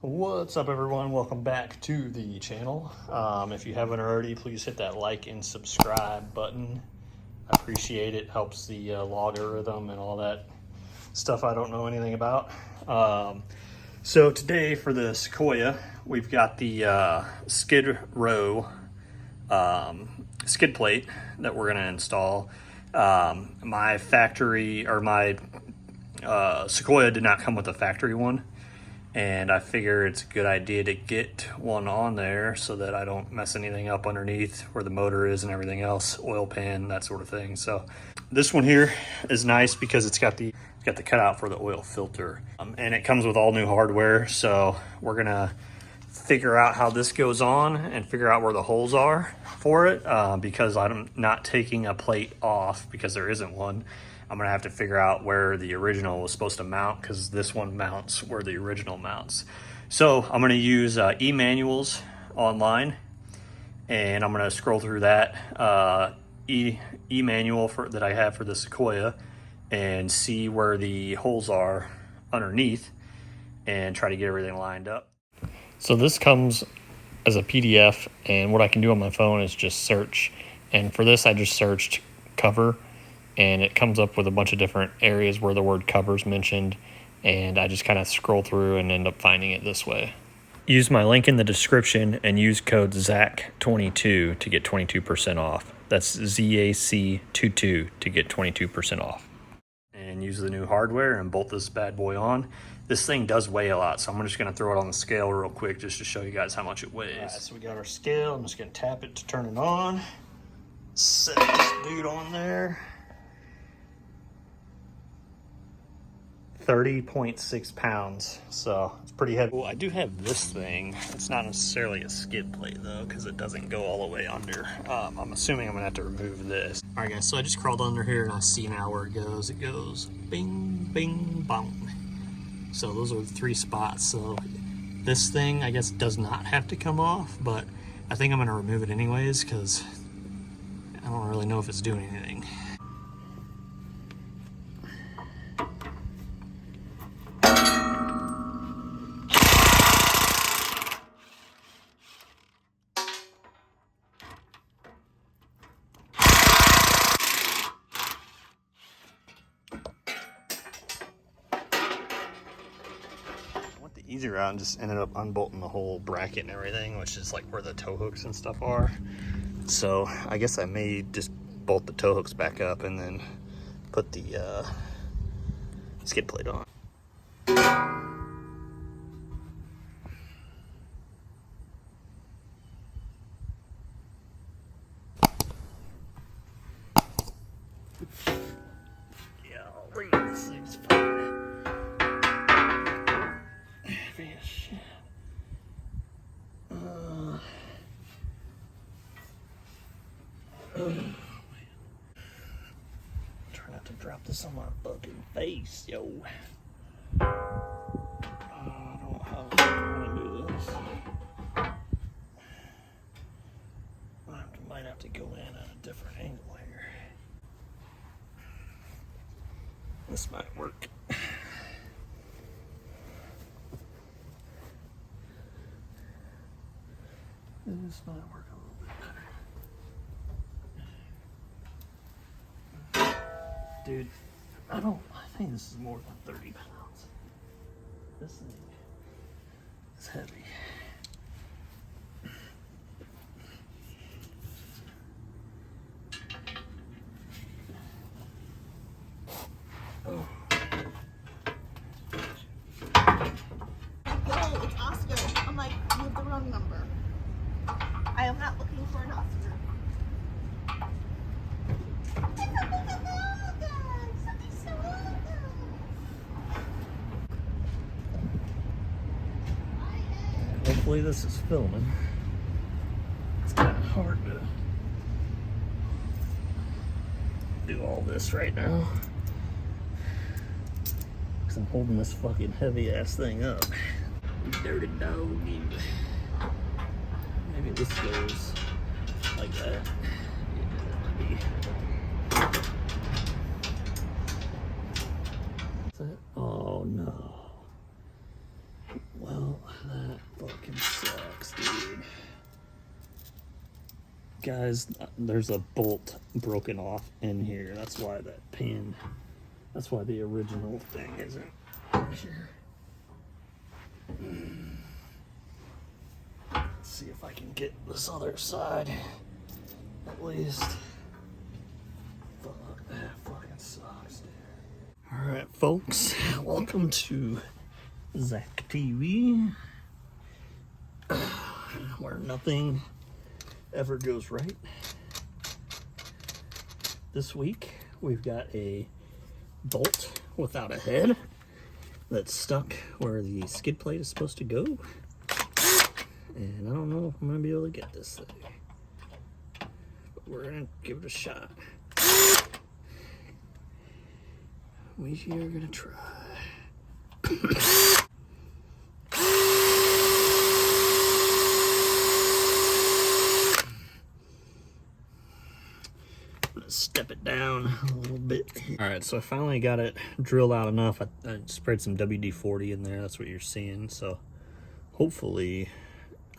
What's up, everyone? Welcome back to the channel. If you haven't already, please hit that like and subscribe button. I appreciate it. Helps the logarithm and all that stuff I don't know anything about. So today for the Sequoia, we've got the Skidrow skid plate that we're going to install. My factory, or my Sequoia did not come with a factory one. And I figure it's a good idea to get one on there so that I don't mess anything up underneath where the motor is and everything else, oil pan, that sort of thing. So this one here is nice because it's got the cutout for the oil filter, and it comes with all new hardware. So we're gonna figure out how this goes on and figure out where the holes are for it, because I'm not taking a plate off because there isn't one. I'm gonna have to figure out where the original was supposed to mount, because this one mounts where the original mounts. So I'm gonna use e-manuals online, and I'm gonna scroll through that e-manual that I have for the Sequoia and see where the holes are underneath and try to get everything lined up. So this comes as a PDF, and what I can do on my phone is just search. And for this, I just searched cover, and it comes up with a bunch of different areas where the word cover is mentioned, and I just kind of scroll through and end up finding it this way. Use my link in the description and use code ZAC22 to get 22% off. That's ZAC22 to get 22% off. And use the new hardware and bolt this bad boy on. This thing does weigh a lot, so I'm just gonna throw it on the scale real quick just to show you guys how much it weighs. All right, so we got our scale. I'm just gonna tap it to turn it on. Set this dude on there. 30.6 pounds, so it's pretty heavy. Well, I do have this thing. It's not necessarily a skid plate though, because it doesn't go all the way under. I'm assuming I'm gonna have to remove this. All right, guys, so I just crawled under here and I see now where it goes. It goes bing, bing, bong. So those are the 3 spots. So this thing, I guess, does not have to come off, but I think I'm gonna remove it anyways, because I don't really know if it's doing anything. Easy route and just ended up unbolting the whole bracket and everything, which is like where the tow hooks and stuff are. So I guess I may just bolt the tow hooks back up and then put the skid plate on. Yeah, I'll bring this thing. Try not to drop this on my fucking face, yo. I don't know how I'm gonna do this. Might have to go in at a different angle here. This might work. This might work a little bit better. Dude, I think this is more than 30 pounds. This thing is heavy. Oh. Yo, it's Oscar. I'm like, you have the wrong number. I am not looking for an Oscar. Hopefully this is filming. It's kind of hard to do all this right now, because I'm holding this fucking heavy ass thing up. Dirty doggy. Maybe this goes like that. Oh no. Well, fucking sucks, dude. Guys, there's a bolt broken off in here. That's why that pin, that's why the original thing isn't here. Let's see if I can get this other side at least. Fuck, that fucking sucks, dude. Alright, folks, welcome to Zach TV, where nothing ever goes right. This week, we've got a bolt without a head that's stuck where the skid plate is supposed to go. And I don't know if I'm gonna be able to get this thing, but we're gonna give it a shot. We are gonna try. Step it down a little bit. All right, so I finally got it drilled out enough. I sprayed some WD-40 in there. That's what you're seeing. So hopefully,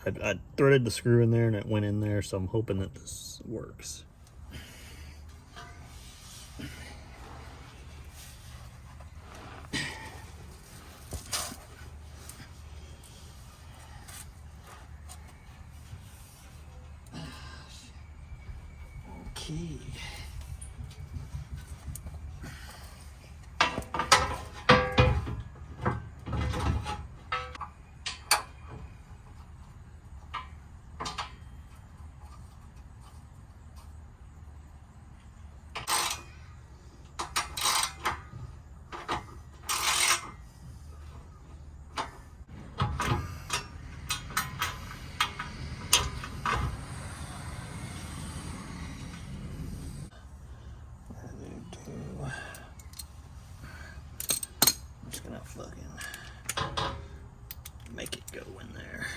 I threaded the screw in there and it went in there. So I'm hoping that this works. Okay. I'm just gonna fucking make it go in there.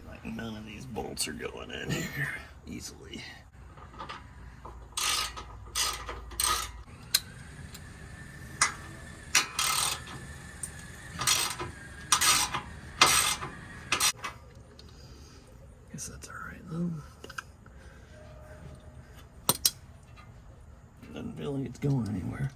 Like none of these bolts are going in here easily. Guess that's alright though. Doesn't feel like it's going anywhere.